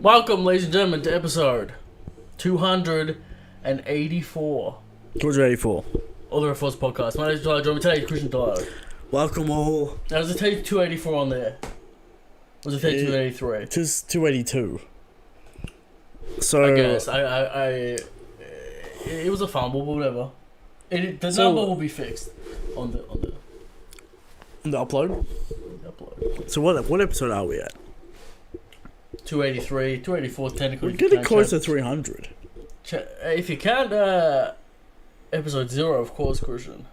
Welcome, ladies and gentlemen, to episode 284. 284. Other Force Podcast. My name is Tyler. Join me today, Christian Tyler. Welcome all. Now, does it take 284 on there? Or does it take 283? Just 282. So I guess. It was a fumble, but whatever. The number will be fixed on the upload. So what episode are we at? 283, 284 technically. We're getting close to 300. If you count episode 0, of course, Christian,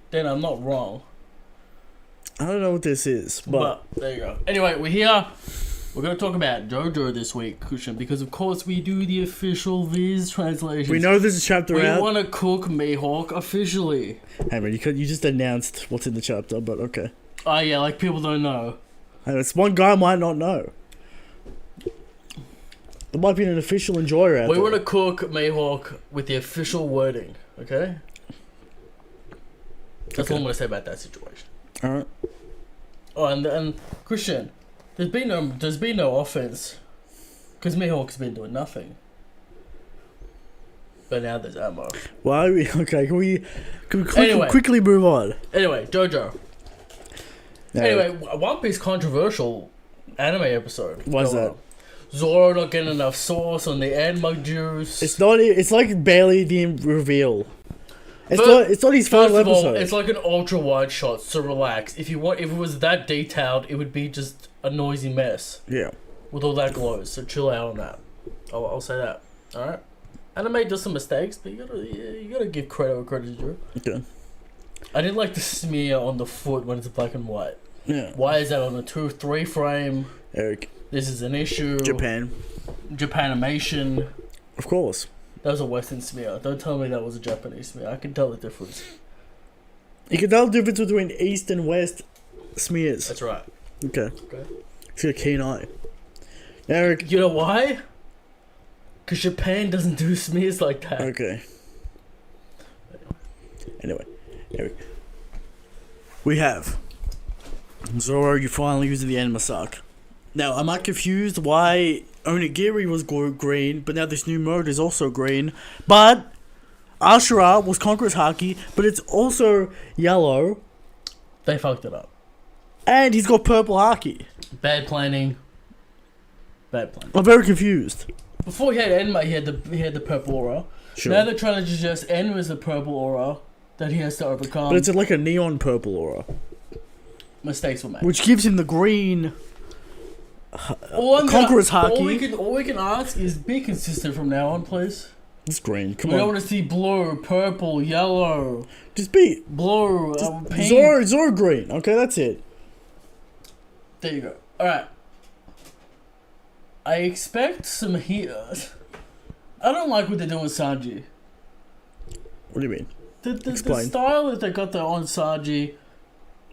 then I'm not wrong. I don't know what this is, but there you go. Anyway, we're here. We're going to talk about Jojo this week, Christian, because of course we do the official Viz translations. we know there's a chapter out. We want to cook Mihawk you Hey man, you just announced what's in the chapter, but okay. Oh yeah, like people don't know. And it's one guy might not know. There might be an official enjoyer out there. We want to cook Mihawk with the official wording, okay? That's all I'm going to say about that situation. Alright. Oh, and Christian, there's been no offense, because Mihawk's been doing nothing. But now there's ammo. Why? Okay, can we quickly move on? Anyway, Jojo. No. Anyway, One Piece controversial anime episode. Why's that? Zoro not getting enough sauce on the Enma juice. It's not. It's like barely the reveal. It's not his final episode. It's like an ultra wide shot, so relax. If it was that detailed, it would be just a noisy mess. Yeah. With all that glows, so chill out on that. I'll say that. All right. Anime does some mistakes, but you gotta give credit where credit is due. Okay. I didn't like the smear on the foot when it's black and white. Yeah. Why is that on a 2-3 frame? Eric. This is an issue. Japanimation. Of course. That was a Western smear. Don't tell me that was a Japanese smear. I can tell the difference. You can tell the difference between East and West smears. That's right. Okay. He's got a keen eye. Eric. You know why? Because Japan doesn't do smears like that. Okay. Anyway. Eric. We have Zoro, you finally using the Enma suck. Now, am I confused why Onigiri was green, but now this new mode is also green? But Ashura was Conqueror's Haki, but it's also yellow. They fucked it up. And he's got purple Haki. Bad planning. I'm very confused. Before he had Enma, he had the purple aura. Sure. Now they're trying to just Enma is the purple aura that he has to overcome. But it's like a neon purple aura. Mistakes were made. Which gives him the green Conqueror's Haki. All we can ask is be consistent from now on, please. It's green. Come we on. don't want to see blue, purple, yellow. Just be blue, pink. Zoro green. Okay, that's it. There you go. Alright. I expect some heat. I don't like what they're doing with Sanji. What do you mean? The style that they got there on Sanji.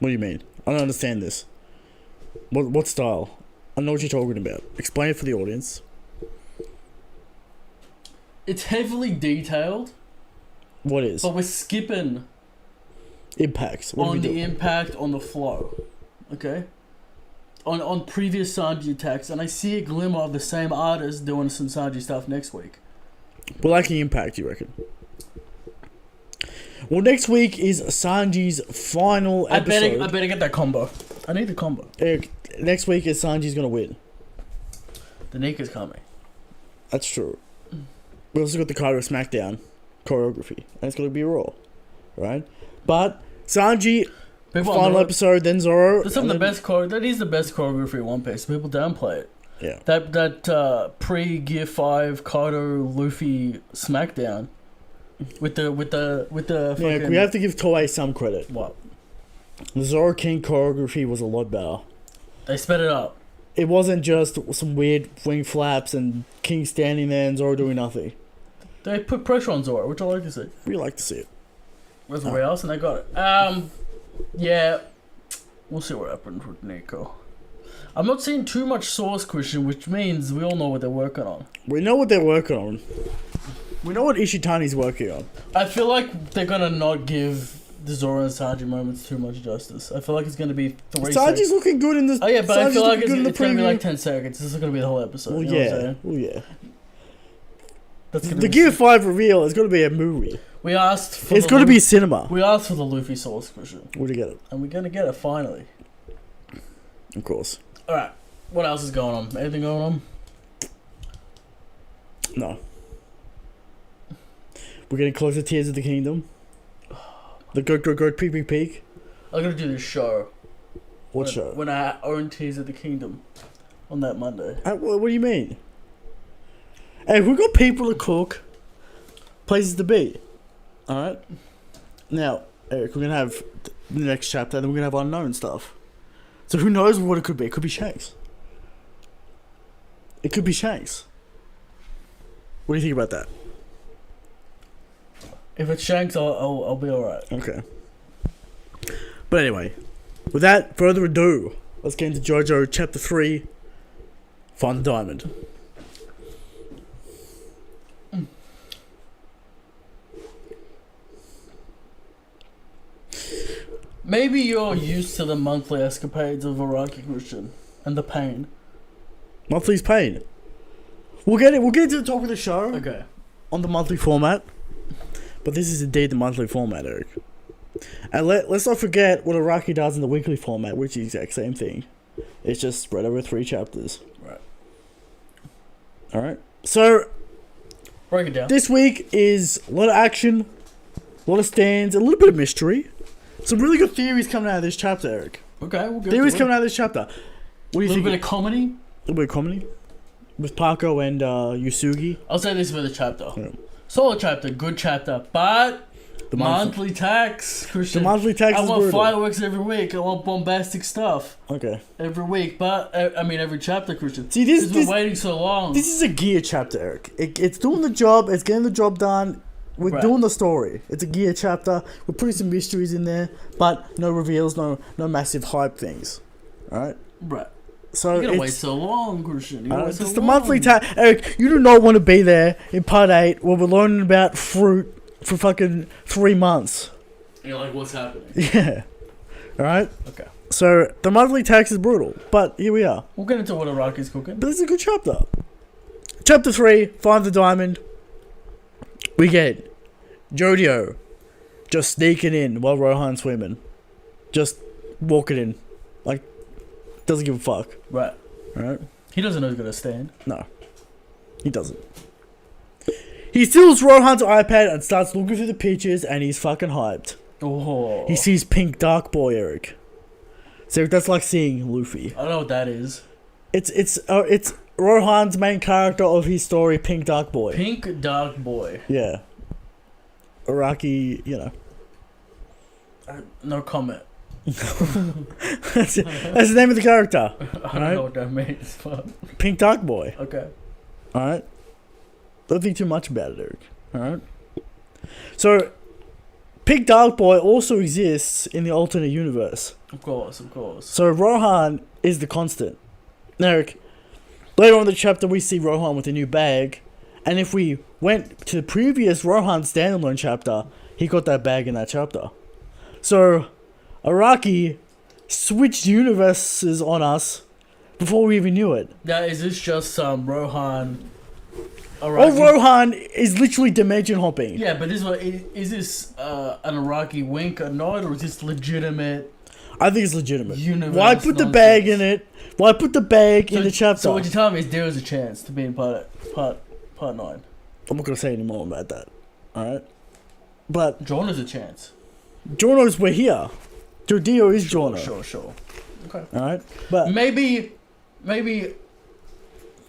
What do you mean? I don't understand this. What style? I know what you're talking about. Explain it for the audience. It's heavily detailed. What is? But we're skipping impacts. On the impact on the flow. Okay? On previous Sanji attacks, and I see a glimmer of the same artist doing some Sanji stuff next week. We're lacking impact, you reckon? Well, next week is Sanji's final episode. I better get that combo. I need the combo. Eric, next week is Sanji's gonna win. The Nika's coming. That's true. We also got the Kaido Smackdown choreography, and it's gonna be Raw, right? But Sanji, final episode, then Zoro. That's some of the best that is the best choreography in One Piece. People downplay it. Yeah. That pre-Gear 5 Kaido Luffy Smackdown. With the fucking... Yeah, we have to give Toei some credit. What? The Zoro King choreography was a lot better. They sped it up. It wasn't just some weird wing flaps and King standing there and Zoro doing nothing. They put pressure on Zoro, which I like to see. We like to see it. Where's everybody else? And they got it. Yeah. We'll see what happens with Nico. I'm not seeing too much source, Christian, which means we all know what they're working on. We know what they're working on. We know what Ishitani's working on. I feel like they're gonna not give the Zoro and Sanji moment's too much justice. I feel like it's gonna be 3 Sanji's seconds. looking good in this. Oh yeah, but I Sanji's feel like looking good in it's gonna be preview. like 10 seconds. This is gonna be the whole episode. Well, you know what I'm yeah. saying? Well, yeah. That's gonna The be Gear sick. 5 reveal is going to be a movie. We asked for It's the going to Lu- be cinema. We asked for the Luffy source question, Where'd you get it? and we're gonna get it finally. Of course. All right, what else is going on? Anything going on? No. We're getting closer to Tears of the Kingdom. The go, peek. I'm gonna do this show. What when, show? When I own Tears of the Kingdom on that Monday. What do you mean? Hey, we've got people to cook, places to be. Alright? Now, Eric, we're going to have the next chapter, and then we're going to have unknown stuff. So who knows what it could be? It could be Shanks. It could be Shanks. What do you think about that? If it's Shanks, I'll be alright. Okay. But anyway, without further ado, let's get into JoJo Chapter 3, Find the Diamond. Maybe you're used to the monthly escapades of Araki Christian and the pain. Monthly's pain. We'll get into the top of the show Okay. on the monthly format. But this is indeed the monthly format, Eric. And let's not forget what Araki does in the weekly format, which is the exact same thing. It's just spread over 3 chapters. Right. Alright. So, Break it down. this week is a lot of action, a lot of stands, a little bit of mystery. Some really good theories coming out of this chapter, Eric. Okay, we'll go. Theories coming out of this chapter. What do A you little think? bit of comedy. A little bit of comedy. With Paco and Yusugi. I'll say this for the chapter. Yeah. Solid chapter, good chapter, but The monthly tax, Christian. The monthly tax I is want brutal. fireworks every week. I want bombastic stuff Okay. every week. But I mean every chapter, Christian. See, this Because we're waiting so long. This is a gear chapter, Eric. It's doing the job. It's getting the job done. We're Right. doing the story. It's a gear chapter. We're putting some mysteries in there, but no reveals, no massive hype things. All right. Right. So You gotta wait it's, so long, Christian. You gotta wait so it's the long. monthly tax. Eric, you do not want to be there in part 8 where we're learning about fruit for fucking 3 months. You're like, what's happening? Yeah. All right. Okay. So the monthly tax is brutal, but here we are. We'll get into what Araki's cooking. But it's a good chapter. Chapter 3, Find the Diamond. We get Jodio just sneaking in while Rohan's swimming. Just walking in. Like, doesn't give a fuck. Right. Alright? He doesn't know he's gonna stand. No. He doesn't. He steals Rohan's iPad and starts looking through the pictures, and he's fucking hyped. Oh. He sees Pink Dark Boy, Eric. So that's like seeing Luffy. I don't know what that is. It's Rohan's main character of his story, Pink Dark Boy. Pink Dark Boy. Yeah. Araki, you know. No comment. That's the name of the character. I don't Alright. know what that means. But Pink Dark Boy. okay. Alright? Don't think too much about it, Eric. Alright? So, Pink Dark Boy also exists in the alternate universe. Of course, of course. So, Rohan is the constant. Now, Eric, later on in the chapter, we see Rohan with a new bag. And if we went to the previous Rohan standalone chapter, he got that bag in that chapter. So, Araki switched universes on us before we even knew it. Now, is this just Rohan? Oh, Araki? Rohan is literally dimension hopping. Yeah, but this one is this an Araki wink or nod, or is this legitimate? I think it's legitimate. Universe Why put the nonsense? bag in it? Why put the bag in the chapter? So what you're telling me is there is a chance to be in part 9. I'm not gonna say any more about that. Alright? But Jorno's a chance. Jorno's we're here. Jodio is Jorno. Sure. Okay. Alright? But Maybe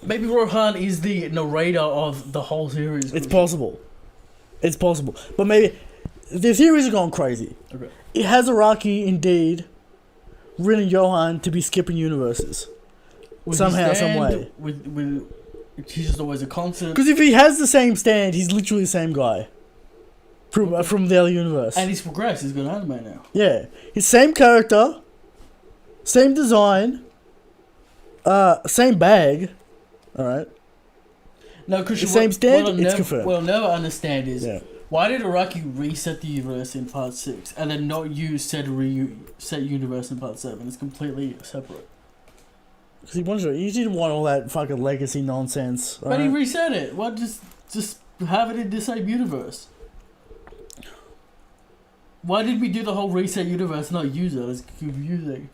Rohan is the narrator of the whole series. it's possible. It's possible. But maybe the theories are going crazy. Okay. It has Araki indeed written Johan to be skipping universes. Would Somehow, he some stand way. With he's just always a constant. Because if he has the same stand, he's literally the same guy. From the other universe. And he's progressed. He's got anime now. Yeah. His same character, same design, same bag. Alright. No, because The same stand, it's confirmed. What I'll never understand is Yeah. Why did Araki reset the universe in part 6 and then not use said reset universe in part 7? It's completely separate. Because he didn't want all that fucking legacy nonsense. But he reset it. Why just have it in the same universe? Why did we do the whole reset universe and not use it? It's confusing.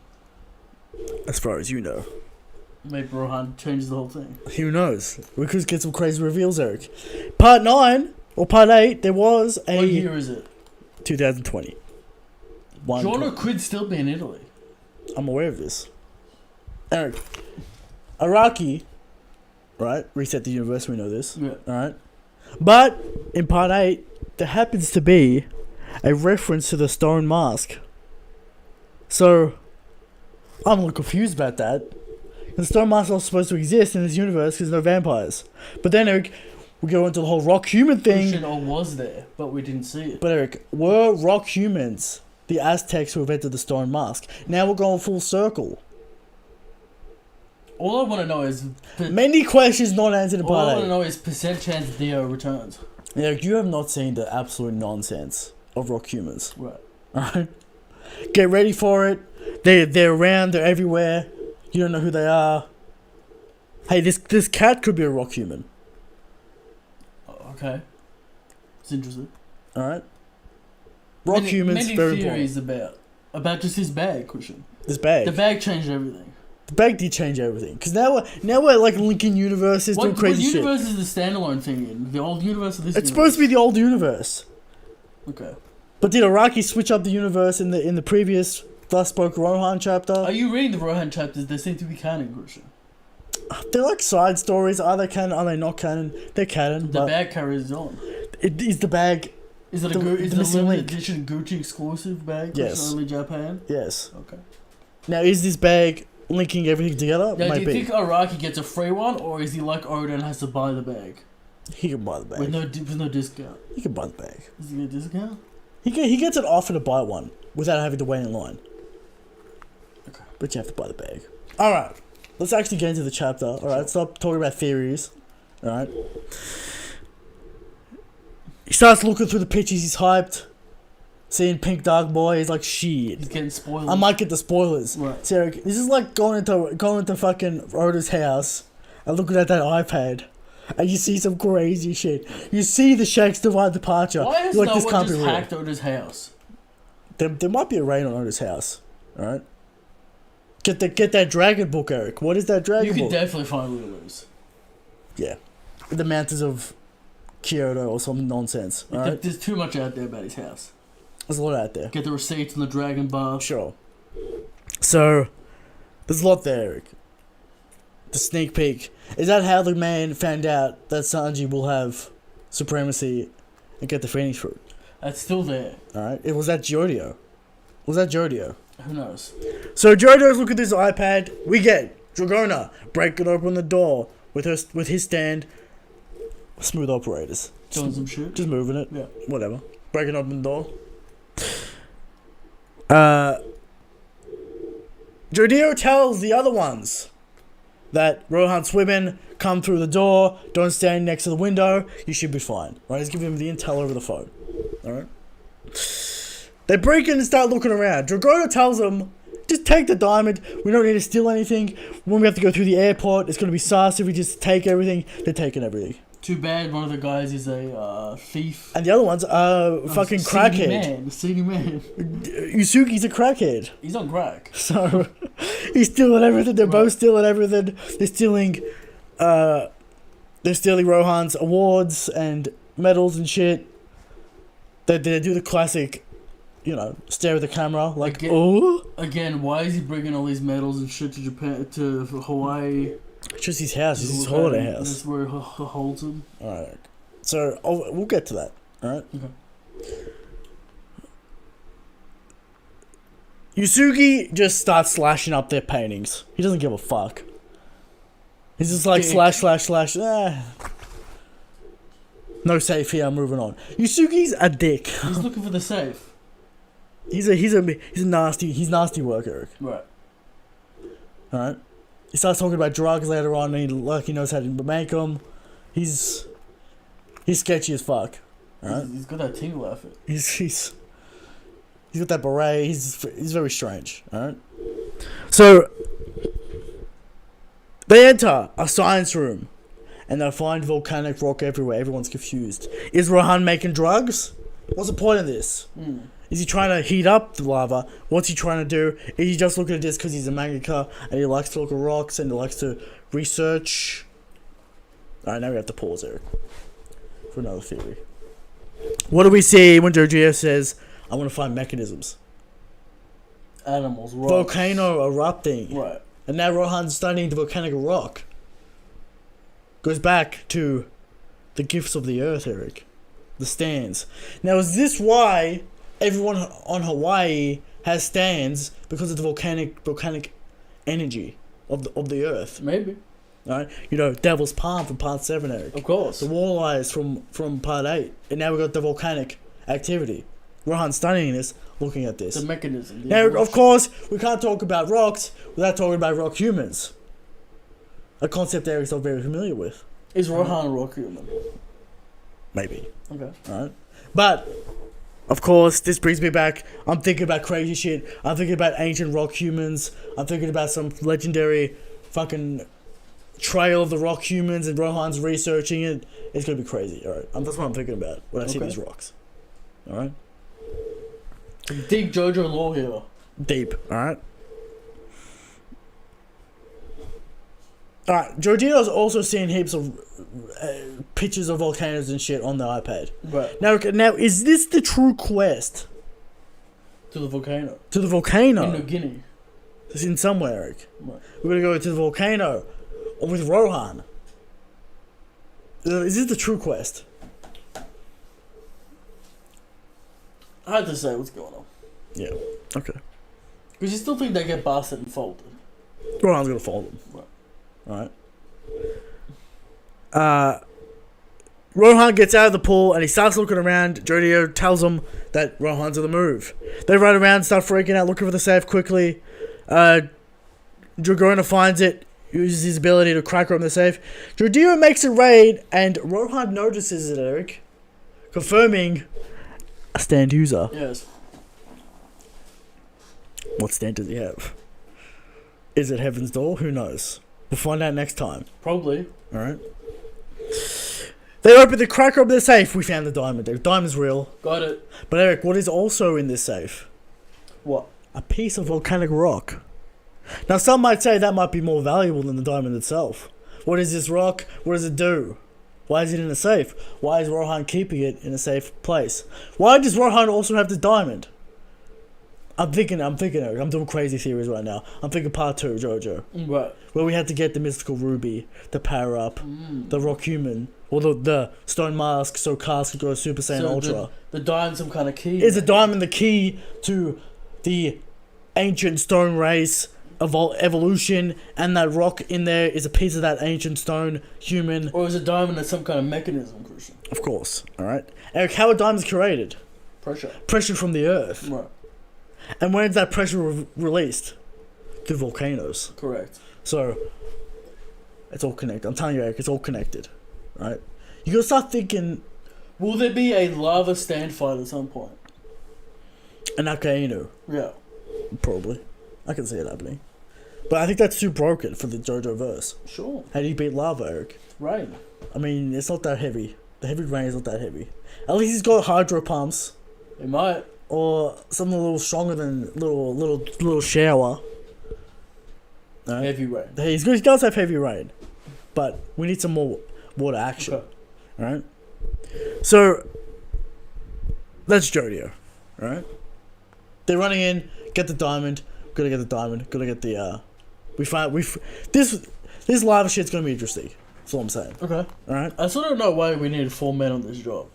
As far as you know. Maybe Rohan changes the whole thing. Who knows? We could get some crazy reveals, Eric. Part 9, or Part 8, there was a... What year is it? 2020. Giorno could still be in Italy. I'm aware of this. Eric. Araki, right? Reset the universe, we know this. Yeah. Alright? But, in Part 8, there happens to be a reference to the stone mask. So, I'm a little confused about that. The stone mask is not supposed to exist in this universe because there's no vampires. But then, Eric, we go into the whole rock human thing. It all was there, but we didn't see it. But Eric, were rock humans the Aztecs who invented the stone mask? Now we're going full circle. All I want to know is... Many questions not answered in All Part I 8. want to know is percent chance Theo returns. Eric, you have not seen the absolute nonsense of rock humans. Right. Alright? Get ready for it. They're around, they're everywhere. You don't know who they are. Hey, this cat could be a rock human. Okay. It's interesting. Alright? Rock humans, many very theories important. about just his bag cushion. This bag. The bag changed everything. The bag did change everything. Because now we're like linking universes, doing crazy shit. What universe is the standalone thing in? The old universe or this It's universe? supposed to be the old universe. Okay. But did Araki switch up the universe in the previous Thus Spoke Rohan chapter? Are you reading the Rohan chapters? They seem to be canon, Christian. They're like side stories. Are they canon? Are they not canon? They're canon. The bag carries on. It is the bag. Is it the a limited link. edition Gucci exclusive bag? Yes. Only Japan? Yes. Okay. Now, is this bag linking everything together? Now, Might do you be. think Araki gets a free one, or is he like Oda and has to buy the bag? He can buy the bag. With no discount. He can buy the bag. Does he get a discount? He gets an offer to buy one without having to wait in line. Okay. But you have to buy the bag. Alright. Let's actually get into the chapter. Alright, stop talking about theories. Alright. He starts looking through the pictures, he's hyped. Seeing Pink Dark Boy, he's like, shit. He's getting spoiled. I might get the spoilers. Right. So this is like going into fucking Oda's house and looking at that iPad. And you see some crazy shit. You see the Shakes Divine departure. Why has You're no this one can't just be real. hacked Oda's house? There might be a raid on Oda's house. Alright? Get that dragon book, Eric. What is that dragon You book? can definitely find Lulu's. Yeah. The Mountains of Kyoto or some nonsense. Alright? There's too much out there about his house. There's a lot out there. Get the receipts on the dragon bar. Sure. So, there's a lot there, Eric. The sneak peek. Is that how the man found out that Sanji will have supremacy and get the Phoenix Fruit? That's still there. Alright? It was that Jodio. Was that Jodio? Who knows? So Jojo's looking at this iPad. We get Dragona breaking open the door with his stand. Smooth operators. Doing some shit. Just moving it. Yeah. Whatever. Breaking open the door. Jodio tells the other ones that Rohan's women come through the door, don't stand next to the window, you should be fine. Right? He's giving them the intel over the phone. Alright? They break in and start looking around. Dragona tells them, just take the diamond, we don't need to steal anything. When we have to go through the airport, it's gonna be sus if we just take everything. They're taking everything. Too bad one of the guys is a thief. And the other one's fucking crackhead. Seedy man. Yusuke's a crackhead. He's on crack. So he's stealing everything. They're both stealing everything. They're stealing Rohan's awards and medals and shit. They do the classic, stare at the camera like, oh. Again, why is he bringing all these medals and shit to Japan, to Hawaii? It's just his house. It's his holiday house. That's where he holds him. Alright. So we'll get to that. Alright. Okay. Yusuke just starts slashing up their paintings. He doesn't give a fuck. He's just like slash. No safe here. I'm moving on. Yusuke's a dick. He's looking for the safe. He's a nasty worker. Right. Alright. He starts talking about drugs later on, and he knows how to make them. He's sketchy as fuck. Alright? He's got that tingle outfit. He's got that beret. He's very strange. Alright? So they enter a science room and they find volcanic rock everywhere. Everyone's confused. Is Rohan making drugs? What's the point of this? Is he trying to heat up the lava? What's he trying to do? Is he just looking at this because he's a mangaka and he likes to look at rocks and he likes to research? Alright, now we have to pause, Eric, for another theory. What do we see when Jojo says, I want to find mechanisms? Animals, rocks. Volcano erupting. Right. And now Rohan's studying the volcanic rock. Goes back to the gifts of the earth, Eric. The stands. Now, is this why everyone on Hawaii has stands? Because of the volcanic energy of the earth. Maybe. Right? You know, Devil's Palm from part 7, Eric. Of course. The walleyes from part 8. And now we've got the volcanic activity. Rohan's studying this, looking at this. The mechanism. Now, of course, we can't talk about rocks without talking about rock humans. A concept Eric's not very familiar with. Is Rohan a rock human? Maybe. Okay. Alright. But, of course, this brings me back. I'm thinking about crazy shit. I'm thinking about ancient rock humans. I'm thinking about some legendary fucking trail of the rock humans and Rohan's researching it. It's gonna be crazy, alright? That's what I'm thinking about when I see these rocks. Alright? Deep JoJo lore here. Deep, alright? Alright, Jorginho's also seen heaps of pictures of volcanoes and shit on the iPad. Right. Now, is this the true quest? To the volcano. To the volcano? In New Guinea. It's in somewhere, Eric. Right. We're gonna go to the volcano with Rohan. Is this the true quest? Hard to say what's going on. Yeah. Okay. Because you still think they get busted and folded. Rohan's gonna fold them. Right. Alright. Rohan gets out of the pool and he starts looking around. Jodio tells him that Rohan's on the move. They run around, start freaking out, looking for the safe quickly. Dragona finds it, uses his ability to crack open the safe. Jodio makes a raid and Rohan notices it, Eric. Confirming a stand user. Yes. What stand does he have? Is it Heaven's Door? Who knows? We'll find out next time. Probably. Alright. They open the cracker of the safe. We found the diamond. The diamond's real. Got it. But Eric, what is also in this safe? What? A piece of volcanic rock. Now some might say that might be more valuable than the diamond itself. What is this rock? What does it do? Why is it in a safe? Why is Rohan keeping it in a safe place? Why does Rohan also have the diamond? I'm thinking, Eric. I'm doing crazy theories right now. I'm thinking part 2, Jojo. Right. Where we had to get the mystical ruby, the power up, the rock human, or the stone mask so Cast could go Super Saiyan Ultra. The diamond some kind of key. Is the diamond the key to the ancient stone race evolution, and that rock in there is a piece of that ancient stone human? Or is a diamond some kind of mechanism, Christian? Of course. Alright. Eric, how are diamonds created? Pressure. Pressure from the earth. Right. And when is that pressure released? Through volcanoes. Correct. So, it's all connected. I'm telling you, Eric, it's all connected. Right? You gotta start thinking. Will there be a lava stand fight at some point? An Akainu. Yeah. Probably. I can see it happening. But I think that's too broken for the JoJo verse. Sure. How do you beat lava, Eric? Rain. I mean, it's not that heavy. The heavy rain is not that heavy. At least he's got hydro pumps. It might. Or something a little stronger than little shower. Right? Heavy rain. He does have heavy rain. But we need some more water action. Okay. Alright? So, that's Jodio. Alright? They're running in, get the diamond, gotta get the diamond, gotta get the, this lava shit's gonna be interesting. That's all I'm saying. Okay. Alright? I still don't know why we needed 4 men on this job.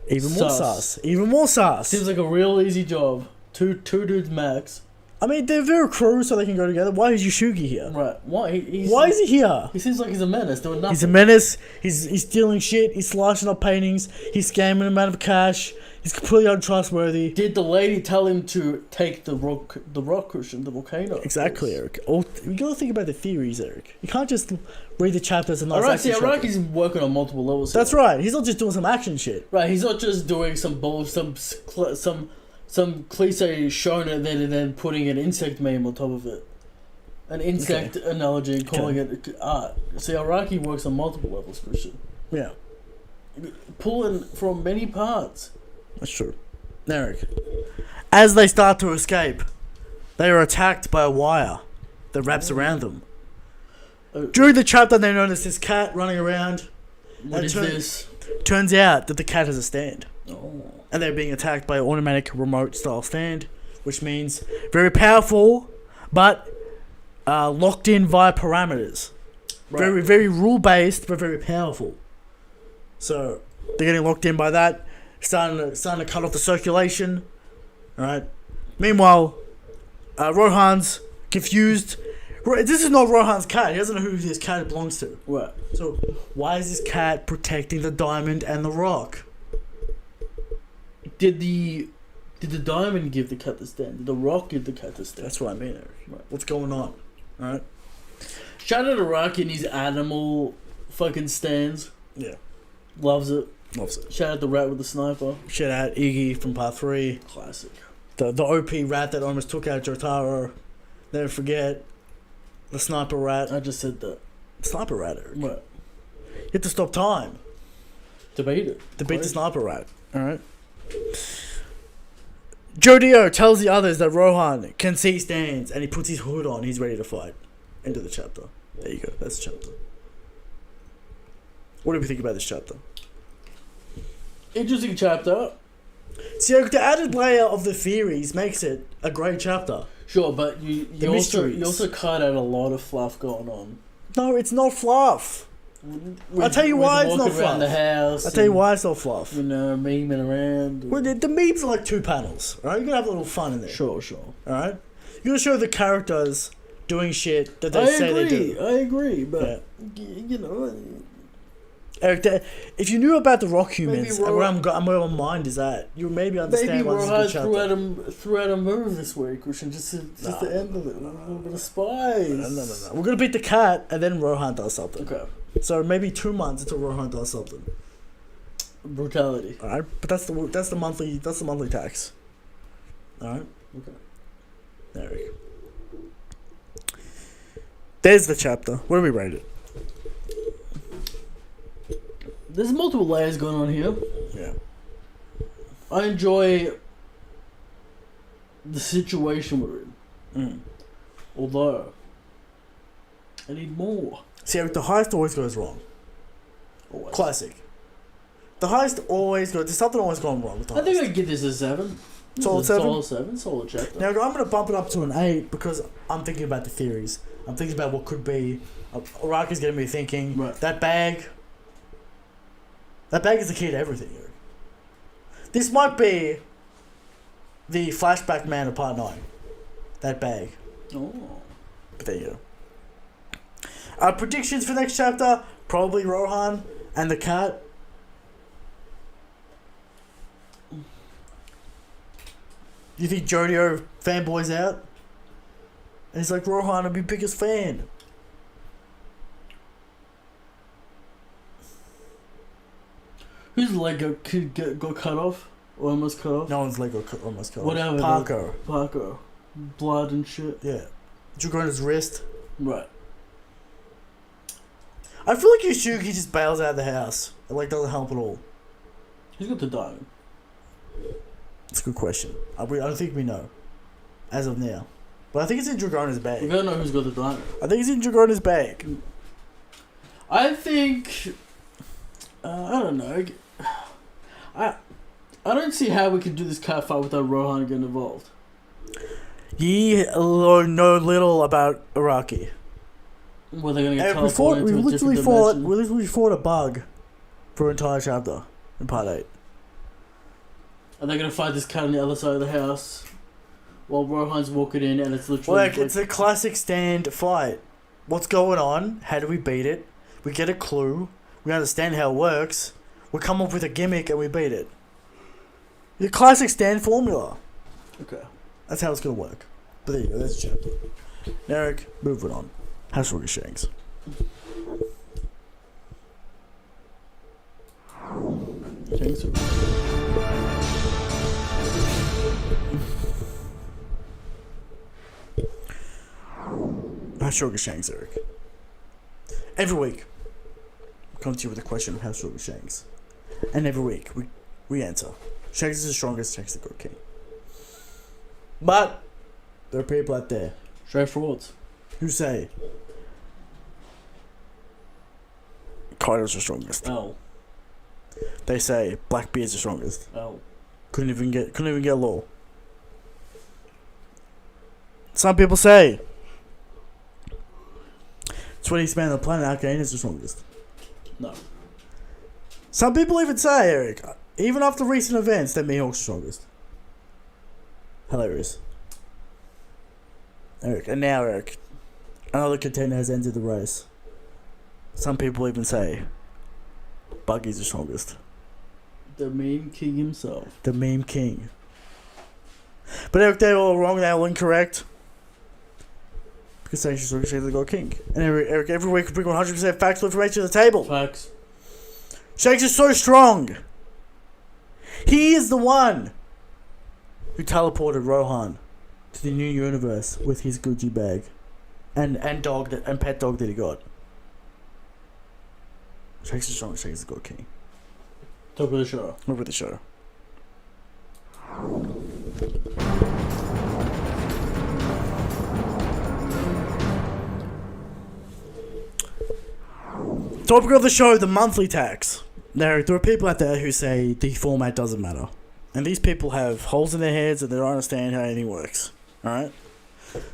Even more sus. Even more sus. Seems like a real easy job. Two dudes max. I mean, they're very crew, so they can go together. Why is Yoshugi here? Right. Why? Why is he here? He seems like he's a menace doing nothing. He's a menace. He's stealing shit. He's slashing up paintings. He's scamming them out of cash. He's completely untrustworthy. Did the lady tell him to take the rock cushion, the volcano? Exactly, Eric. You gotta think about the theories, Eric. You can't just read the chapters and not. Alright, see, Araki's working on multiple levels. That's right. He's not just doing some action shit. Right, he's not just doing some cliche shonen and then putting an insect meme on top of it. An insect analogy and calling it art. See, Araki works on multiple levels, Christian. Yeah. Pulling from many parts. That's true. Eric. As they start to escape, they are attacked by a wire that wraps around them. During the chapter, they notice this cat running around. What is this? Turns out that the cat has a stand. Oh. And they're being attacked by an automatic remote style stand, which means very powerful, but locked in via parameters. Right. Very, very rule based, but very powerful. So they're getting locked in by that, starting to cut off the circulation. All right. Meanwhile, Rohan's confused. This is not Rohan's cat. He doesn't know who his cat belongs to. Right. So why is this cat protecting the diamond and the rock? Did the diamond give the cat the stand? Did the rock give the cat the stand? That's what I mean, Eric. Right. What's going on? Alright? Shout out to Araki and his animal fucking stands. Yeah. Loves it. Loves it. Shout out the rat with the sniper. Shout out Iggy from part 3. Classic. The OP rat that almost took out Jotaro. Never forget. The sniper rat. I just said that. Sniper rat, Eric. What? You have to stop time. To beat it. To beat the sniper rat. Alright? Jodio tells the others that Rohan can see stands and he puts his hood on. He's ready to fight. End of the chapter. There you go. That's the chapter. What do we think about this chapter? Interesting chapter. See, the added layer of the theories makes it a great chapter. Sure, but you also cut out a lot of fluff going on. No, it's not fluff. I'll tell you why it's not fluff. The house. I'll tell you why it's not fluff. You know, memeing around. Well, the memes are like 2 panels, alright? You gotta have a little fun in there. Sure. Alright? You gotta show the characters doing shit that they say they do. I agree, but, you know... Eric, if you knew about the rock humans and where my mind is at, you would maybe understand why this is a good chapter. threw out a move this week, Christian, just the end of it. A little bit of spice. No. We're gonna beat the cat, and then Rohan does something. Okay. So maybe 2 months until Rohan does something. Brutality. All right, but that's the monthly tax. All right. Okay. Eric. There's the chapter. What do we rate it? There's multiple layers going on here. Yeah. I enjoy the situation we're in. Although, I need more. See, Eric, the heist always goes wrong. Always. Classic. The heist always goes... There's something always going wrong with the heist. I think I can give this a 7. Solid 7? Solid 7. Solid chapter. Now, I'm going to bump it up to an 8 because I'm thinking about the theories. I'm thinking about what could be. Araki's getting me thinking. Right. That bag is the key to everything, Eric. This might be the flashback man of part 9. That bag. Oh. But there you go. Predictions for next chapter? Probably Rohan and the cat. You think Jodio fanboys out? And he's like, Rohan, I'm your biggest fan. Whose leg got cut off? Or almost cut off? No one's leg got almost cut Whatever. off. Parker. Blood and shit. Yeah. Took on his wrist. Right. I feel like Yoshugi just bails out of the house. It like doesn't help at all. Who's got the diamond? It's a good question. I don't think we know. As of now. But I think it's in Dragona's bag. We gotta know who's got the diamond. I think it's in Dragona's bag. I think... I don't know. I don't see how we could do this cat fight without Rohan getting involved. Ye know little about Araki. Well, they're gonna get teleported into a different dimension. We literally fought a bug for an entire chapter in part 8. Are they gonna fight this cat on the other side of the house? while Rohan's walking in, and it's literally Like, it's a classic stand fight. What's going on? How do we beat it? We get a clue. We understand how it works. We come up with a gimmick and we beat it. The classic stand formula. okay. That's how it's gonna work. But there you go, that's a chapter. Eric, moving on. House Rocket Shanks. Shanks. House Rocket Shanks, Eric. Every week, we come to you with a question of House Rocket Shanks. And every week, we answer. Shanks is the strongest, Shanks is the good king. But, there are people out there Straight frauds. who say Kaido's the strongest. Oh. They say Blackbeard's the strongest. Oh. Couldn't even get a law. Some people say 20th man on the planet Arcane is the strongest. No. Some people even say, Eric, even after recent events, that Mihawk's the strongest. Hilarious. Eric, and now Eric, another contender has entered the race. Some people even say Buggy's the strongest. The meme king himself. The meme king. But Eric, they're all wrong, they're all incorrect. Because Sanction's Ricochet the God King. And Eric, every week we bring 100% factual information to the table. Facts. Shanks is so strong. He is the one who teleported Rohan to the new universe with his Gucci bag and pet dog that he got. Shanks is strong. Shanks is the God King. Top of the show. Over the show. Topic of the show, the monthly tax. Now, there are people out there who say the format doesn't matter. And these people have holes in their heads and they don't understand how anything works. Alright?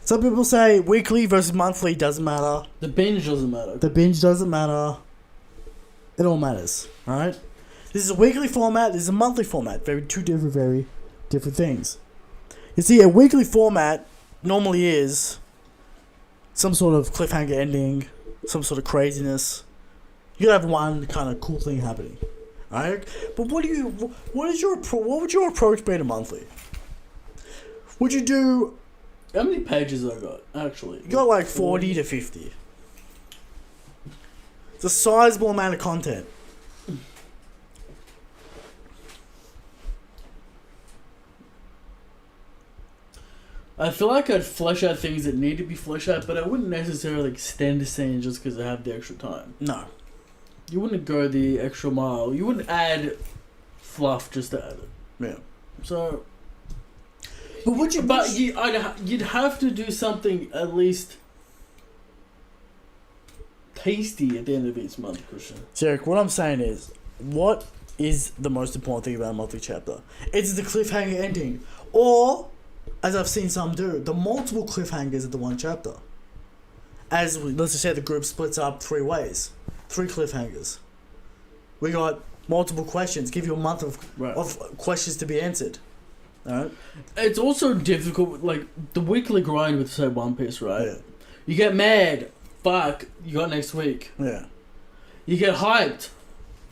Some people say weekly versus monthly doesn't matter. The binge doesn't matter. The binge doesn't matter. It all matters. Alright? This is a weekly format, this is a monthly format. Very different things. You see, a weekly format normally is some sort of cliffhanger ending, some sort of craziness. You gotta have one kind of cool thing happening, alright? But what would your approach be to monthly? Would you do? How many pages I got actually? You got like 40 to 50. It's a sizable amount of content. I feel like I'd flesh out things that need to be fleshed out, but I wouldn't necessarily extend a scene just because I have the extra time. No. You wouldn't go the extra mile. You wouldn't add fluff just to add it. Yeah. So, but would you? But you'd have to do something at least tasty at the end of each month, Christian. So, Eric, what I'm saying is, what is the most important thing about a monthly chapter? It's the cliffhanger ending, or, as I've seen some do, the multiple cliffhangers of the one chapter. Let's just say the group splits up 3 ways. 3 cliffhangers. We got multiple questions. Give you a month of questions to be answered. Alright? It's also difficult, like the weekly grind with say One Piece, right? Yeah. You get mad, fuck, you got next week. Yeah. You get hyped,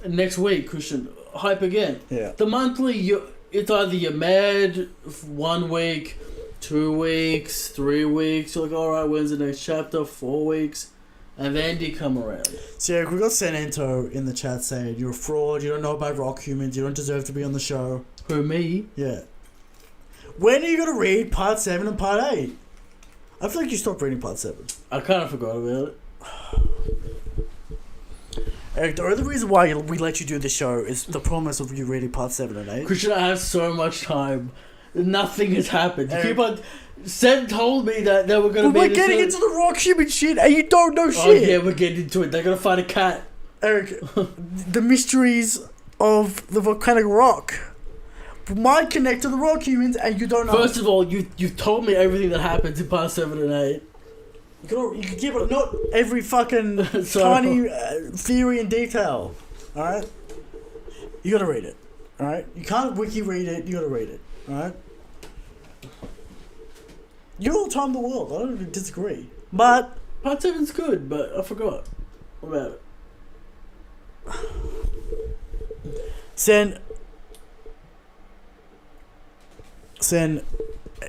next week, Christian, hype again. Yeah. The monthly, it's either you're mad 1 week, 2 weeks, 3 weeks. You're like, all right, when's the next chapter? 4 weeks. And then you come around. So, Eric, we got Sanento in the chat saying, you're a fraud, you don't know about rock humans, you don't deserve to be on the show. Who, me? Yeah. When are you going to read part 7 and part 8? I feel like you stopped reading part 7. I kind of forgot about it. Eric, the only reason why we let you do this show is the promise of you reading part 7 and 8. Christian, I have so much time. Nothing has happened. You Eric, keep on... Sen told me that they were going to be... But we're getting into the rock human shit and you don't know shit. Oh yeah, we're getting into it. They're going to find a cat. Eric, the mysteries of the volcanic rock might connect to the rock humans and you don't know. First of all, you've told me everything that happens in part 7 and 8. You can give it not every fucking tiny theory and detail. Alright? You gotta read it. Alright? You can't wiki read it, you gotta read it. Alright? You're all time in the world. I don't even disagree. But Part 7's good, but I forgot about it. Sen,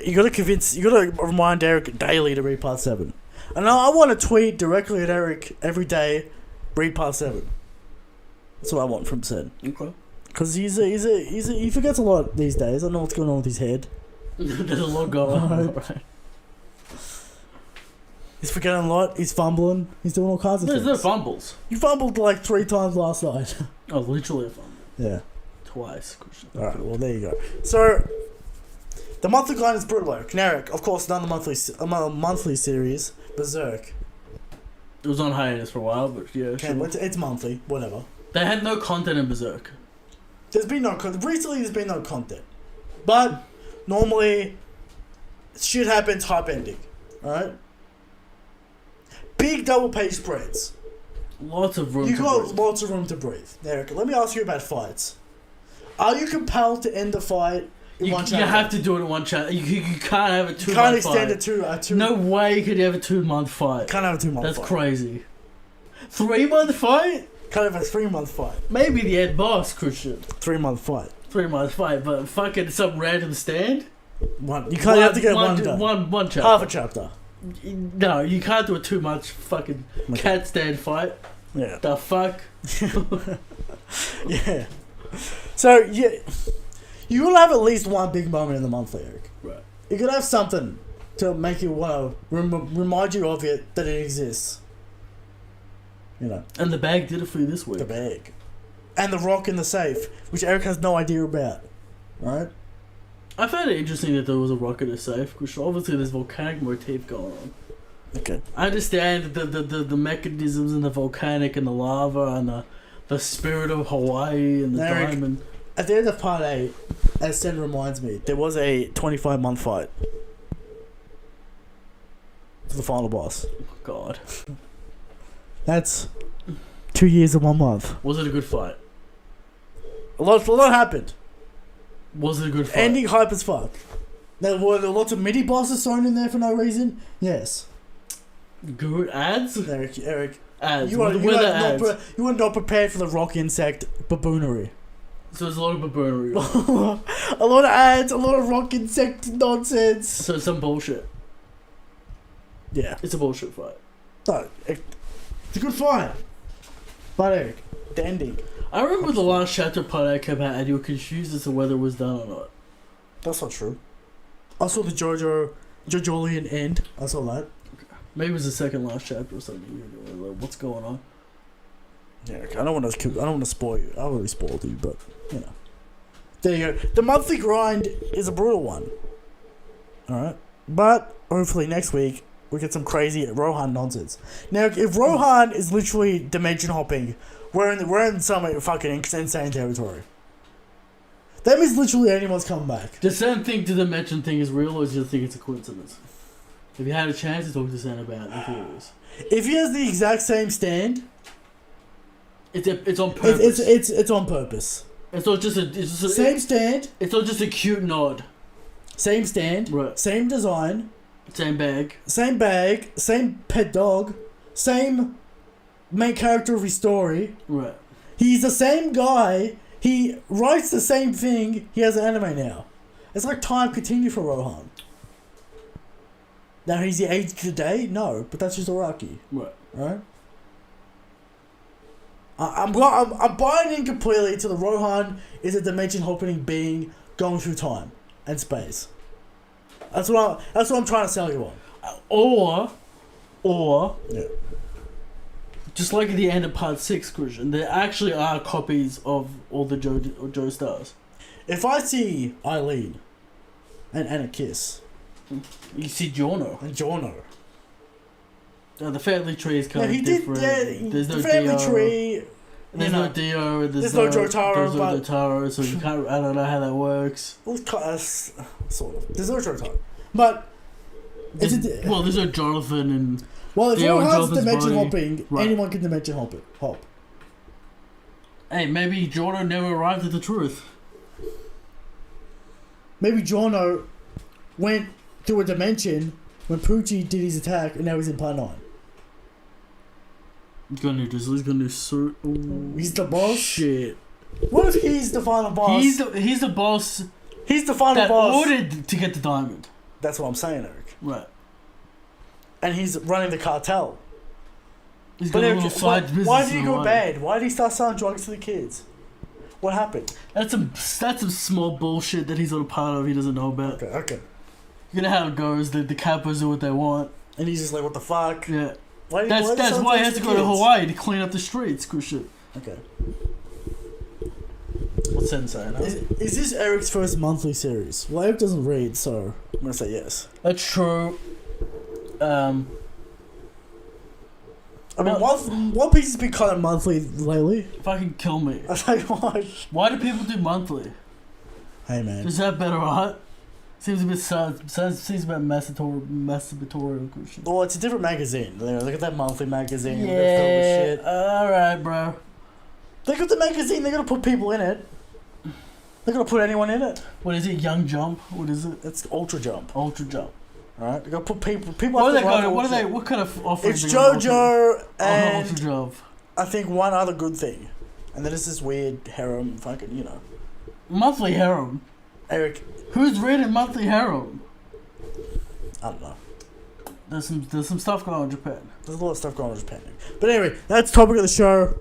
you gotta remind Eric daily to read Part 7. And I want to tweet directly at Eric every day, read Part 7. That's what I want from Sen. Okay. Because he forgets a lot these days. I don't know what's going on with his head. There's a lot going on. Right. He's forgetting a lot. He's fumbling. He's doing all kinds of There's things. no fumbles. You fumbled like 3 times last night. Oh, literally a fumble. Yeah. Twice. Alright, well, there you go. So, the monthly guide is brutal. Canaric, of course, not the monthly series. Berserk. It was on hiatus for a while, but yeah. Okay, Sure. it's monthly. Whatever. They had no content in Berserk. There's been no content. Recently, there's been no content. But, normally, shit happens, hype ending. Alright? Big double page spreads. Lots of room. You to got breathe. lots of room to breathe. Eric, let me ask you about fights. Are you compelled to end the fight in one chapter? You have to do it in one chapter. You can't have a 2 month fight. You can't extend it to two. No way could you have a 2 month fight. You can't have a 2 month fight. That's crazy. 3 month fight? Can't have a 3 month fight. Maybe the end boss, Christian. 3 month fight. 3 month fight, but fucking some random stand? One. You can't have to get one done. One chapter. Half a chapter. No, you can't do a 2 month fucking cat stand fight. Yeah. The fuck? Yeah. So, yeah. You will have at least one big moment in the monthly, Eric. Right. You could have something to make you want to remind you of it, that it exists. You know. And the bag did it for you this week. The bag. And the rock in the safe, which Eric has no idea about. Right? I found it interesting that there was a rock in the safe, because obviously there's volcanic motif going on. Okay. I understand the mechanisms and the volcanic and the lava and the spirit of Hawaii and the Eric, diamond. At the end of part 8, as Sen reminds me, there was a 25-month fight for the final boss. God. That's 2 years and 1 month. Was it a good fight? A lot happened. Was it a good fight? Ending hype as fuck. There were lots of mini bosses thrown in there for no reason. Yes. Good ads? Eric. Ads. You are ads? You are not prepared for the rock insect baboonery. So there's a lot of baboonry. A lot of ads, a lot of rock insect nonsense. So it's some bullshit. Yeah. It's a bullshit fight. No, it's a good fight. But Eric, the ending. I remember the last chapter part I came out and you were confused as to whether it was done or not. That's not true. I saw the Jojolian end. I saw that. Maybe it was the second last chapter or something. Like, what's going on? Yeah, okay. I don't want to spoil you. I already spoiled you, but you know. There you go. The monthly grind is a brutal one. All right, but hopefully next week we get some crazy Rohan nonsense. Now, if Rohan is literally dimension hopping, we're in some fucking insane territory. That means literally anyone's coming back. Does Sam think the dimension thing is real, or do you think it's a coincidence? Have you had a chance to talk to Sam about the theories? If he has the exact same stand, it's on purpose. It's on purpose. It's not just a same stand. It's not just a cute nod. Same stand. Right. Same design. Same bag. Same bag. Same pet dog. Same main character of his story. Right. He's the same guy. He writes the same thing. He has an anime now. It's like time continued for Rohan. Now he's the age today? No, but that's just Araki. Right? I'm buying in completely to the Rohan is a dimension hopping being going through time and space. That's what I'm trying to sell you on. Or yeah. Just like at the end of part 6, Christian, there actually are copies of all the Joe stars. If I see Eileen and Anna Kiss, you see Giorno. And Giorno. The family tree is kind of different. There's no family Dio. tree. There's no Dio. There's no Jotaro. There's no Jotaro, so you can't. I don't know how that works. Well, sort of. There's no Jotaro, but there's no Jonathan and. Well, if Dio Rohan's dimension body, hopping, right. Anyone can dimension hop. Hey, maybe Giorno never arrived at the truth. Maybe Giorno went through a dimension when Poochie did his attack, and now he's in part 9. He's gonna do so. Ooh, He's the boss. Shit. What if he's the final boss? He's the boss. He's the final that boss. ordered to get the diamond. That's what I'm saying, Eric. Right. And he's running the cartel. He's But got a Eric, little side business. why did he in go the bad? Why did he start selling drugs to the kids? What happened? That's some small bullshit that he's not a part of. He doesn't know about. Okay. You know how it goes. The capos do what they want. And he's just like, what the fuck? Yeah. Why That's why he has to go to Hawaii to clean up the streets. Good shit. Okay. What's Sensei? No? Is this Eric's first monthly series? Well, Eric doesn't read, so I'm gonna say yes. That's true. I mean, One Piece has been kind of monthly lately. Fucking kill me. I tell you what. Why do people do monthly? Hey man. Is that better art? Seems a bit sad. Seems a bit masturbatory and shit. Well, it's a different magazine. Look at that monthly magazine. Yeah. They're filled with shit. Alright, bro. They got the magazine. They're gonna put people in it. They're gonna put anyone in it. What is it? Young Jump? What is it? It's Ultra Jump. Ultra Jump. Alright, they're gonna put people. People. What are have they to write going? What are Ultra. they? What kind of offerings? It's are they gonna JoJo offer? and Ultra Jump. I think one other good thing, and then it's this weird harem, fucking Monthly harem. Eric. Who's reading monthly harem? I don't know. There's some stuff going on in Japan. There's a lot of stuff going on in Japan. But anyway, that's the topic of the show.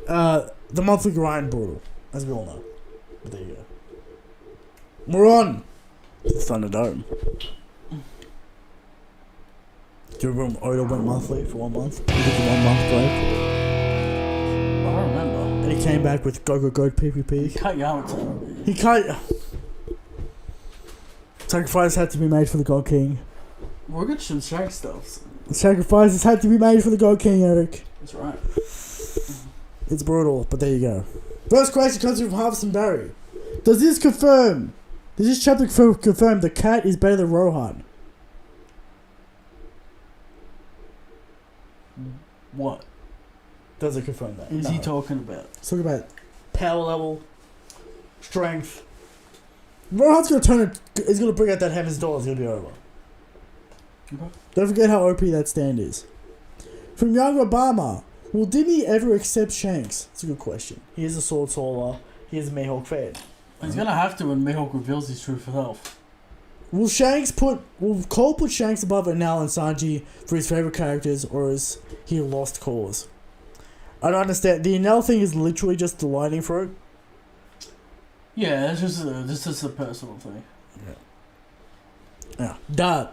The monthly grind brutal, as we all know. But there you go. We're on the Thunderdome. Do you remember when Oda went monthly for 1 month? He took a 1 month break. I don't remember. And he came back with Go Go Go PPP. Cut Yamato. He can't. Sacrifice had to be made for the God King. We're good some shark stuff. Sacrifices had to be made for the God King, Eric. That's right. It's brutal, but there you go. First question comes from Harvest and Barry. Does this chapter confirm the cat is better than Rohan? What Does it confirm that? is he talking about? Let's talk about power level, strength. Rohan's gonna turn it. He's gonna bring out that Heaven's Door. It's gonna be over. Okay. Don't forget how OP that stand is. From Young Obama, will Disney ever accept Shanks? That's a good question. He is a sword swallower. He is a Mihawk fan. He's gonna have to when Mihawk reveals his true self. Will Cole put Shanks above Enel and Sanji for his favorite characters, or is he a lost cause? I don't understand. The Enel thing is literally just the lightning fruit. Yeah, this is a personal thing. Yeah. Dad,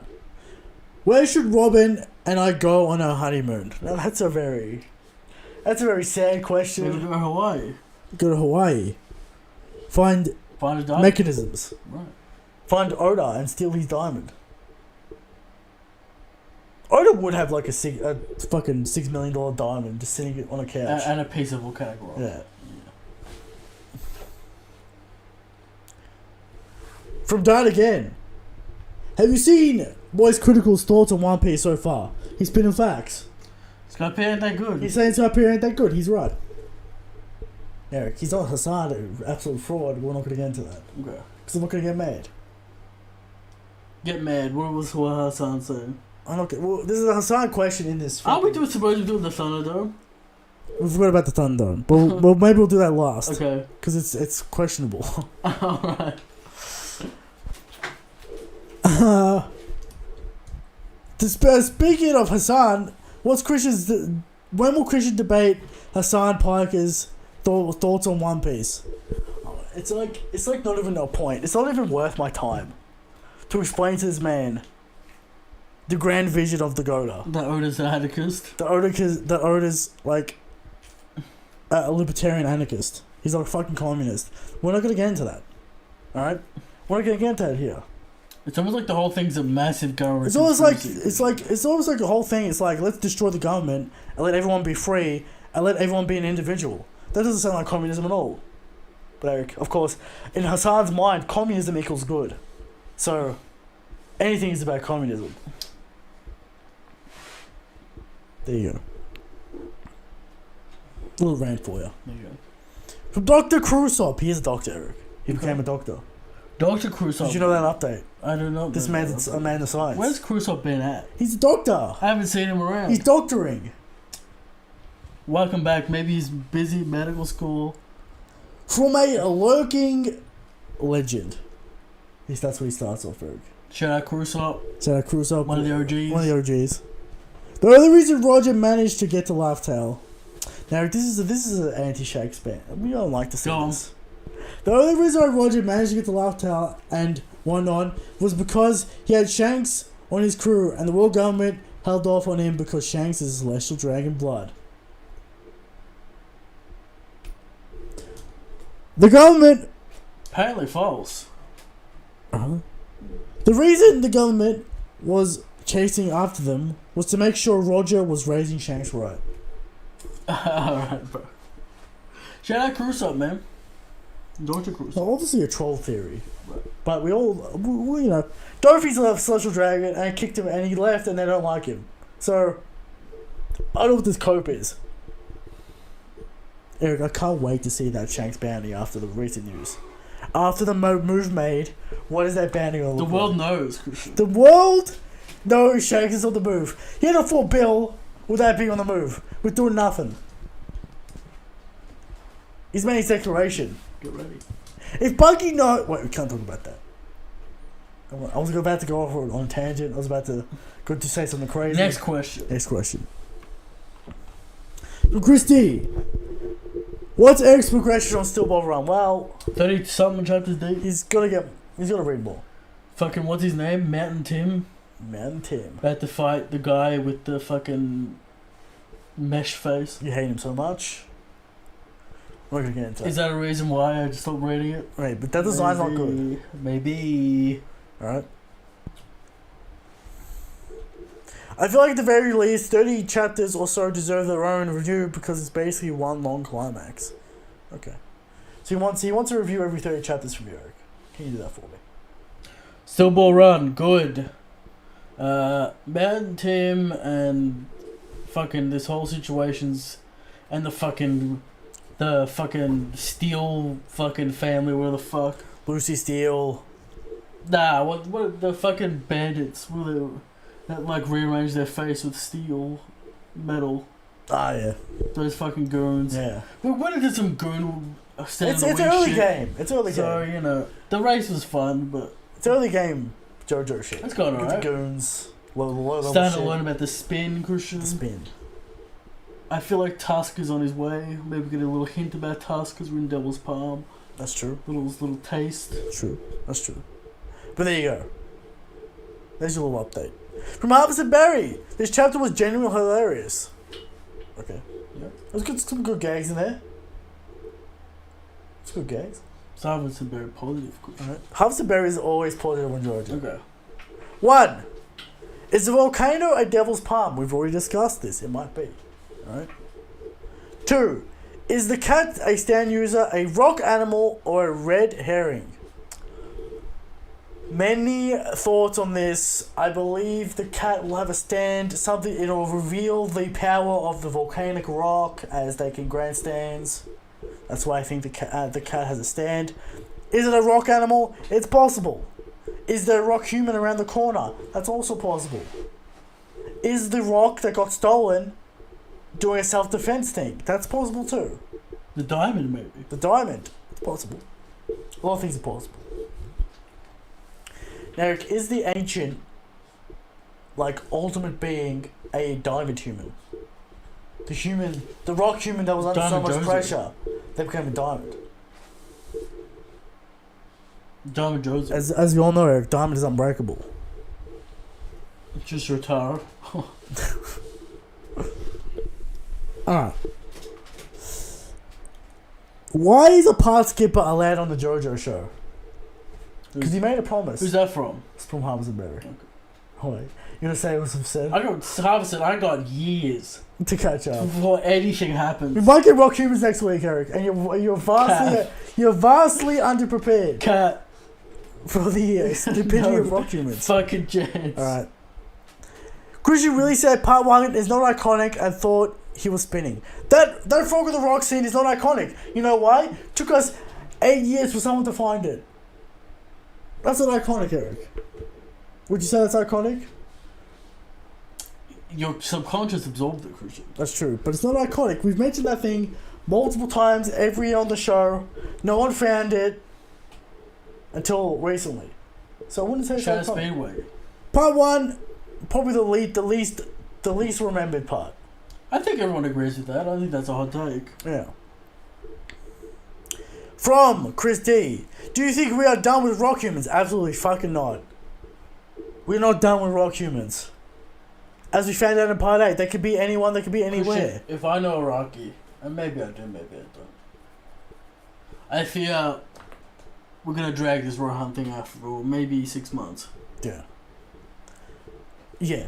where should Robin and I go on our honeymoon? Now that's a very sad question. We're gonna go to Hawaii. Go to Hawaii. Find a diamond. mechanisms. Right. Find Oda and steal his diamond. Oda would have like a fucking $6 million diamond just sitting on a couch. And a piece of volcanic rock. Yeah. From Dad again. Have you seen Boy's Critical's thoughts on One Piece so far? He's spinning facts. Skype ain't that good. He's saying Skype ain't that good. He's right. Eric, he's not Hassan, an absolute fraud. We're not going to get into that. Okay. Because I'm not going to get mad. Get mad. What was what Hassan saying? I'm not. Well, this is a Hassan question in this. Are we supposed to do the Thunderdome? We forgot about the Thunderdome, but well, maybe we'll do that last. Okay. Because it's questionable. Alright. Speaking of Hassan, when will Christian debate Hassan Piker's thoughts on One Piece? It's like not even a point. It's not even worth my time to explain to this man the grand vision of the Goda. The Oda's an anarchist. The Oda's like a libertarian anarchist. He's like a fucking communist. We're not gonna get into that. Alright? We're not gonna get into that here. It's almost like the whole thing's a massive government. It's almost like the whole thing is like, let's destroy the government and let everyone be free and let everyone be an individual. That doesn't sound like communism at all. But Eric, of course, in Hassan's mind, communism equals good. So anything is about communism. There you go. Little rant for you. There you go. From Dr. Krusop. He is a doctor, Eric. He became a doctor. Dr. Crusoe. Did you know that update? I don't know. This man's a man of science. Where's Crusoe been at? He's a doctor. I haven't seen him around. He's doctoring. Welcome back. Maybe he's busy at medical school. From a lurking legend. At least that's what he starts off, Eric. Shout out Crusoe. Shout out Crusoe. One of the OGs. One of the OGs. The only reason Roger managed to get to Laugh Tale. Now, this is an anti-Shakespeare. We don't like to see this. The only reason why Roger managed to get to Laugh Tale and whatnot was because he had Shanks on his crew, and the world government held off on him because Shanks is celestial dragon blood. The government... Apparently false. The reason the government was chasing after them was to make sure Roger was raising Shanks right. Alright, bro. Shout out Crusoe, man. Dr. Crusoe. Well, obviously a troll theory. But we all, you know, Dorothy's a celestial dragon and kicked him and he left and they don't like him. So, I don't know what this cope is. Eric, I can't wait to see that Shanks bounty after the recent news. After the move made, what is that bounty going to look like? The world knows, Christian. The world knows Shanks is on the move. He had a full bill with that being on the move. We're doing nothing. He's made his declaration. Get ready. If Bucky wait, we can't talk about that. I was about to go off on a tangent. I was about to go to say something crazy. Next question. Next question. Christy, what's Eric's progression on Still Bob Run? Well, 30-something chapters deep. he's gotta read more. Fucking, what's his name? Mountain Tim. Man, Tim. About to fight the guy with the fucking mesh face. You hate him so much. We're not gonna get into Is that. that a reason why I just stopped reading it? Right, but that design's not good. Maybe. Alright. I feel like at the very least, 30 chapters or so deserve their own review because it's basically one long climax. Okay. So he wants a review every 30 chapters from you, Eric. Can you do that for me? Still Ball Run, good. Mountain Tim and fucking this whole situations and the fucking Steel fucking family, where the fuck? Lucy Steele. Nah, what the fucking bandits that like rearrange their face with steel metal. Ah, yeah. Those fucking goons. Yeah. We went into some goon It's early shit. game. It's early So, game. you know, the race was fun, but It's early game JoJo shit. it's gone Get alright. the goons. Low Starting shit. to learn about the spin, Christian. The spin. I feel like Tusk is on his way. Maybe get a little hint about Tusk because we're in Devil's Palm. That's true. Little taste. True. That's true. But there you go. There's your little update. From Harvest and Barry. This chapter was genuinely hilarious. Okay. Yeah. There's some good gags in there. It's good gags. Simon's very positive, Christian. Alright. Harvest and Barry is always positive on JoJo. Okay. 1. Is the volcano a devil's palm? We've already discussed this. It might be. Alright. 2. Is the cat a stand user a rock animal or a red herring? Many thoughts on this. I believe the cat will have a stand. It'll reveal the power of the volcanic rock as they can grandstands. That's why I think the cat has a stand. Is it a rock animal? It's possible. Is there a rock human around the corner? That's also possible. Is the rock that got stolen doing a self-defense thing? That's possible too. The diamond, maybe. The diamond. It's possible. A lot of things are possible. Now, Eric, is the ancient, ultimate being a diamond human? The rock human that was under so Diamond much Josie. pressure, they became a diamond. Diamond Joseph. As we all know, Eric, diamond is unbreakable. Just your Tara. Alright. Why is a part skipper allowed on the JoJo show? Because he made a promise. Who's that from? It's from Harvest and Berry. Okay. Wait, you're gonna say it was said I got Harvested. I got years to catch up. before anything We happens. might get rock humans next week, Eric, and you're vastly underprepared Cat. for the stupidity No. of rock humans. Fucking chance. Alright. Christian really said part 1 is not iconic and thought he was spinning. That Frog of the Rock scene is not iconic. You know why? Took us 8 years for someone to find it. That's not iconic, Eric. Would you say that's iconic? Your subconscious absorbed it, Christian. That's true, but it's not iconic. We've mentioned that thing multiple times every year on the show. No one found it until recently. So I wouldn't say it's Shadow iconic. Speedway. Part 1, probably the least remembered part. I think everyone agrees with that. I think that's a hot take. Yeah. From Chris D. Do you think we are done with rock humans? Absolutely fucking not. We're not done with rock humans. As we found out in part 8, they could be anyone, they could be anywhere. Christian, if I know a Rocky, and maybe I do, maybe I don't, I fear we're gonna drag this Rohan thing out for maybe 6 months. Yeah. Yeah.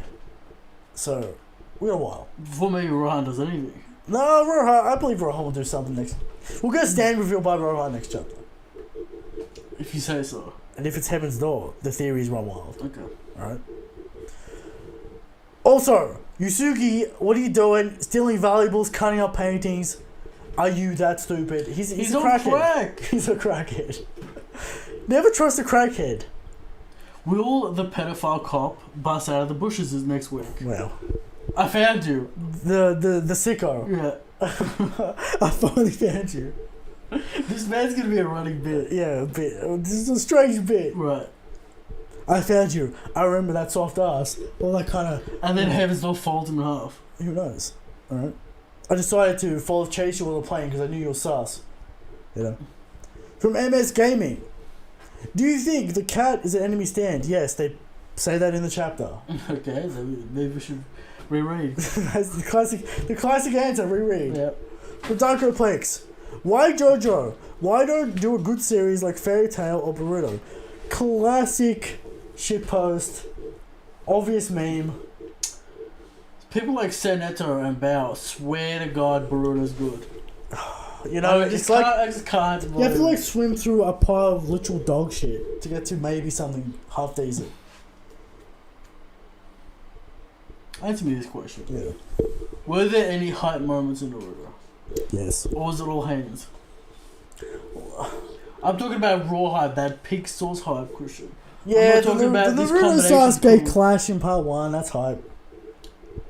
So, we got a while. Before maybe Rohan does anything. No, Rohan, I believe Rohan will do something next. We'll get a stand reveal by Rohan next chapter. If you say so. And if it's Heaven's Door, the theories run wild. Okay. Alright. Also, Yusugi, what are you doing? Stealing valuables, cutting up paintings. Are you that stupid? He's a on crackhead. crack. He's a crackhead. Never trust a crackhead. Will the pedophile cop bust out of the bushes next week? Well, I found you. the sicko. Yeah. I finally found you. This man's gonna be a running bit. Yeah, a bit. This is a strange bit. Right. I found you. I remember that soft ass. All that kind of. And then Heaven's Door folds in half. Who knows? Alright. I decided to follow chase you while we're playing because I knew you were sus. You know? From MS Gaming. Do you think the cat is an enemy stand? Yes, they say that in the chapter. Okay, so maybe we should reread. That's the classic answer, reread. Yep. From Darkoplex. Why JoJo? Why don't do a good series like Fairy Tail or Boruto? Classic shitpost. Obvious meme. People like Seneto and Bao swear to God Boruto's good. You know, I it's like I just can't. you have to like swim through a pile of literal dog shit to get to maybe something half decent. Answer me this question. Yeah. Were there any hype moments in Naruto? Yes. Or was it all hands? I'm talking about raw hype, that pig sauce hype, Christian. Yeah, not talking about the this Naruto combination Sasuke cool. clash in part 1, that's hype.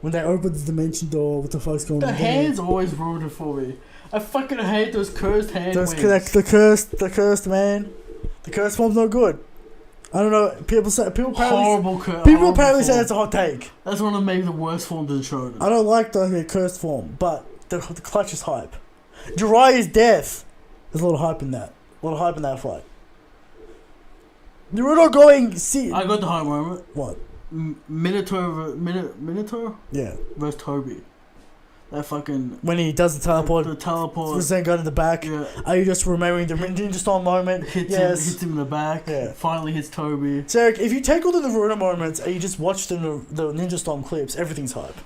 When they opened the dimension door, what the fuck's going The on? hands always ruined it for me. I fucking hate those cursed hand Those wings. the cursed man. The cursed form's no good. I don't know. People apparently Horrible say that's a hot take. That's one of maybe the worst forms of the show. I don't like the cursed form, but the clutch is hype. Jiraiya's death. There's a lot of hype in that. A lot of hype in that fight. Naruto going see. I got the hype moment. What? Minotaur Yeah. versus Toby. That fucking When he does the teleport. The teleport. With Zengun in the back. Yeah. Are you just remembering the Ninja Storm moment? Hits him in the back. Yeah. Finally hits Toby. So Eric, if you take all the Naruto moments and you just watch the Ninja Storm clips, everything's hype.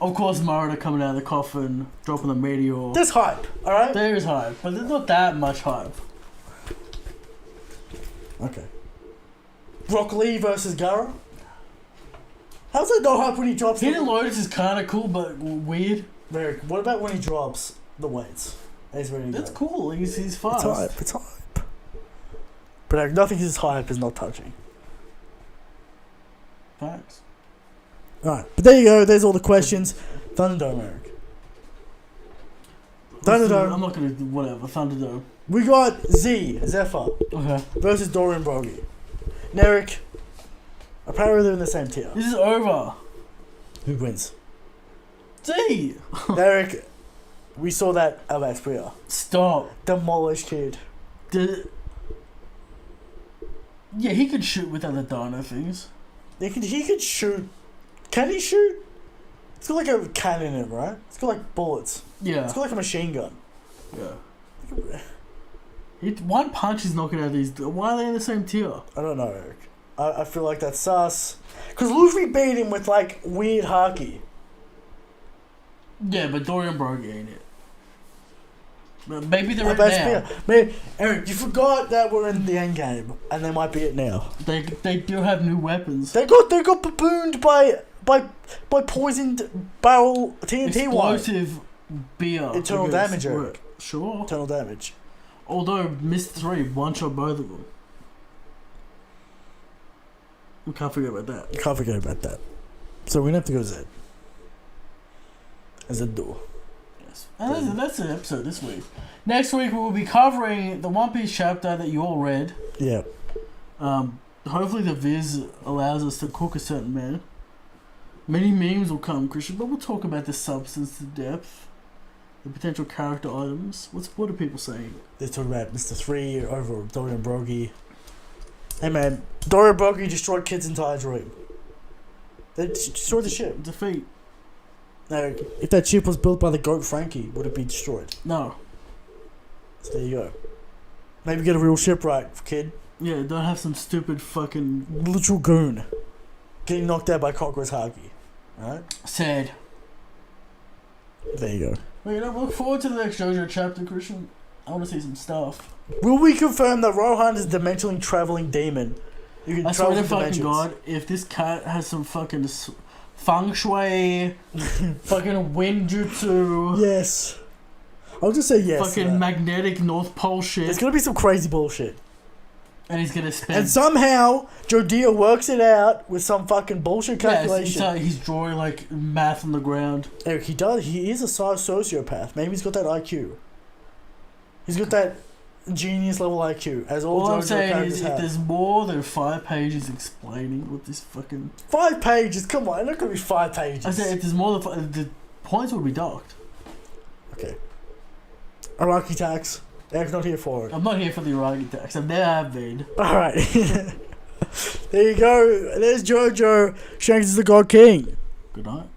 Of course, Maruta coming out of the coffin, dropping the meteor. There's hype, alright? There is hype, but there's not that much hype. Okay. Rock Lee versus Gara? How's that not hype when he drops Hidden Lotus is kind of cool, but weird. Eric, what about when he drops the weights? He's ready to That's go. cool. He's fast. It's hype. But Eric, nothing is hype is not touching. Facts. Alright, but there you go, there's all the questions. Thunderdome, Eric. Thunderdome. I'm not gonna do whatever. Thunderdome. We got Zephyr Okay. versus Dorian Broggy. Now, Eric, apparently they're in the same tier. This is over. Who wins? Z. Now, Eric, we saw that Alex Bria. Stop. Demolished kid. Yeah, he could shoot with other dino things. He could shoot. Can he shoot? It's got like a cannon in it, right? It's got like bullets. Yeah. It's got like a machine gun. Yeah. One punch is knocking out these. Why are they in the same tier? I don't know, Eric. I feel like that's sus. Because Luffy beat him with like weird haki. Yeah, but Dorian Broggy ain't it. But maybe they're in Alex now. Bria. Man, Eric, you forgot that we're in the end game, and they might be it now. They do have new weapons. They got babooned by poisoned barrel TNT wire. Explosive beer. Internal damage, Eric. Right. Sure. Internal damage. Although Mist 3 one-shot both of them. We can't forget about that. You can't forget about that. So we're gonna have to go Z. As a door. Yes. And that's the episode this week. Next week we will be covering the One Piece chapter that you all read. Yeah. Hopefully the Viz allows us to cook a certain man. Many memes will come, Christian, but we'll talk about the substance, the depth, the potential character items. What are people saying? They're talking about Mr. 3 over Dory and Brogy. Hey man, Dory and Brogy destroyed Kid's entire dream. They destroyed the ship. Defeat. Now, if that ship was built by the goat Frankie, would it be destroyed? No. So there you go. Maybe get a real shipwright, kid. Yeah, don't have some stupid fucking... Literal goon. Getting knocked out by Cockroach Haki. Alright? Sad. There you go. Well, you know, look forward to the next JoJo chapter, Christian. I want to see some stuff. Will we confirm that Rohan is a dimensionally traveling demon? You can I swear travel to fucking dimensions. God, if this cat has some fucking feng shui, fucking wind jutsu, Yes. I'll just say yes. fucking magnetic North Pole shit, There's gonna be some crazy bullshit. and he's gonna spend... And somehow, Jodia works it out with some fucking bullshit calculation. Yeah, he's drawing like math on the ground. Eric, he does. He is a sociopath. Maybe he's got that IQ. He's got that genius level IQ, as all I'm JoJo saying characters is, if have. there's more than 5 pages explaining what this fucking... 5 pages? Come on, it's not gonna be 5 pages. I said if there's more than the points would be docked. Okay. Iraqi tax. Eric's not here for it. I'm not here for the Iraqi tax. I've never have been. Alright. There you go. There's JoJo. Shanks is the God King. Good night.